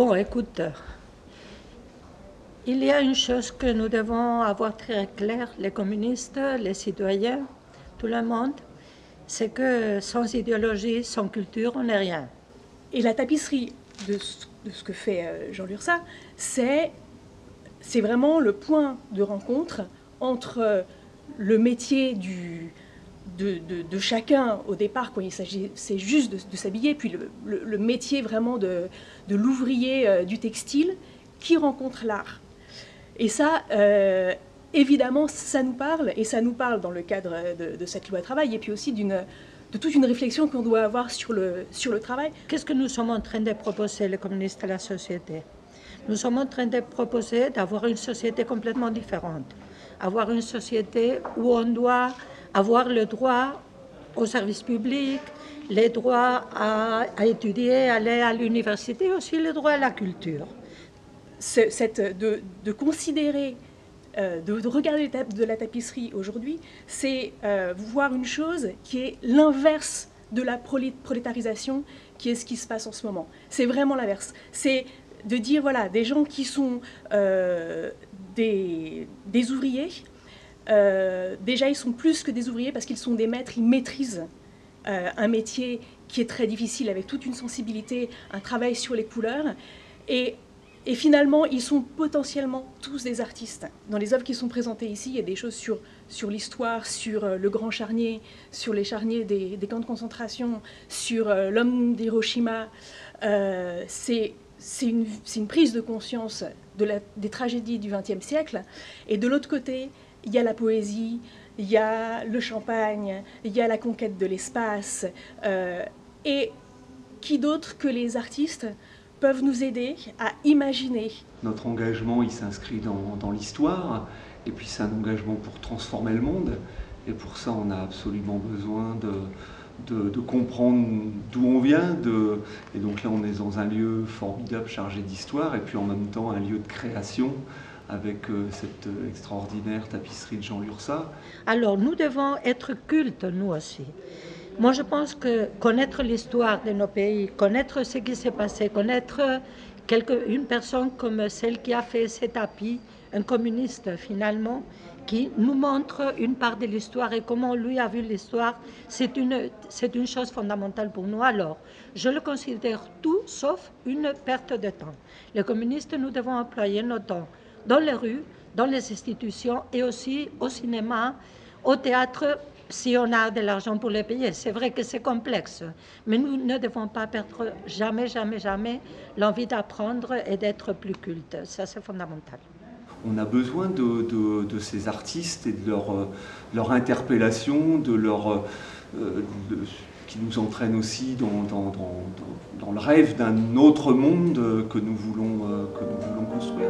Bon, écoute, il y a une chose que nous devons avoir très claire, les communistes, les citoyens, tout le monde, c'est que sans idéologie, sans culture, on n'est rien. Et la tapisserie de ce que fait Jean Lurçat, c'est vraiment le point de rencontre entre le métier de chacun au départ, quand il s'agissait juste de s'habiller, puis le métier vraiment de l'ouvrier du textile qui rencontre l'art. Et ça, évidemment, ça nous parle, et ça nous parle dans le cadre de cette loi travail, et puis aussi de toute une réflexion qu'on doit avoir sur le travail. Qu'est-ce que nous sommes en train de proposer, les communistes, à la société? Nous sommes en train de proposer d'avoir une société complètement différente. Avoir une société où on doit avoir le droit au service public, les droits à étudier, aller à l'université, aussi le droit à la culture. De considérer, de regarder de la tapisserie aujourd'hui, c'est voir une chose qui est l'inverse de la prolétarisation, qui est ce qui se passe en ce moment. C'est vraiment l'inverse. C'est de dire, voilà, des gens qui sont des ouvriers, déjà ils sont plus que des ouvriers parce qu'ils sont des maîtres, ils maîtrisent un métier qui est très difficile avec toute une sensibilité, un travail sur les couleurs, et finalement ils sont potentiellement tous des artistes. Dans les œuvres qui sont présentées ici, il y a des choses sur l'histoire, sur le grand charnier, sur les charniers des camps de concentration, sur l'homme d'Hiroshima. C'est une prise de conscience des tragédies du XXe siècle, et de l'autre côté, il y a la poésie, il y a le champagne, il y a la conquête de l'espace. Et qui d'autre que les artistes peuvent nous aider à imaginer? Notre engagement, il s'inscrit dans l'histoire, et puis c'est un engagement pour transformer le monde. Et pour ça, on a absolument besoin de comprendre d'où on vient. Et donc là, on est dans un lieu formidable, chargé d'histoire, et puis en même temps un lieu de création, avec cette extraordinaire tapisserie de Jean Lurçat. Alors, nous devons être cultes, nous aussi. Moi, je pense que connaître l'histoire de nos pays, connaître ce qui s'est passé, connaître une personne comme celle qui a fait ces tapis, un communiste finalement, qui nous montre une part de l'histoire et comment lui a vu l'histoire, c'est une chose fondamentale pour nous. Alors, je le considère tout sauf une perte de temps. Les communistes, nous devons employer notre temps dans les rues, dans les institutions et aussi au cinéma, au théâtre, si on a de l'argent pour les payer. C'est vrai que c'est complexe, mais nous ne devons pas perdre jamais, jamais, jamais l'envie d'apprendre et d'être plus culte. Ça, c'est fondamental. On a besoin de ces artistes et de leur interpellation, qui nous entraînent aussi dans le rêve d'un autre monde que nous voulons construire.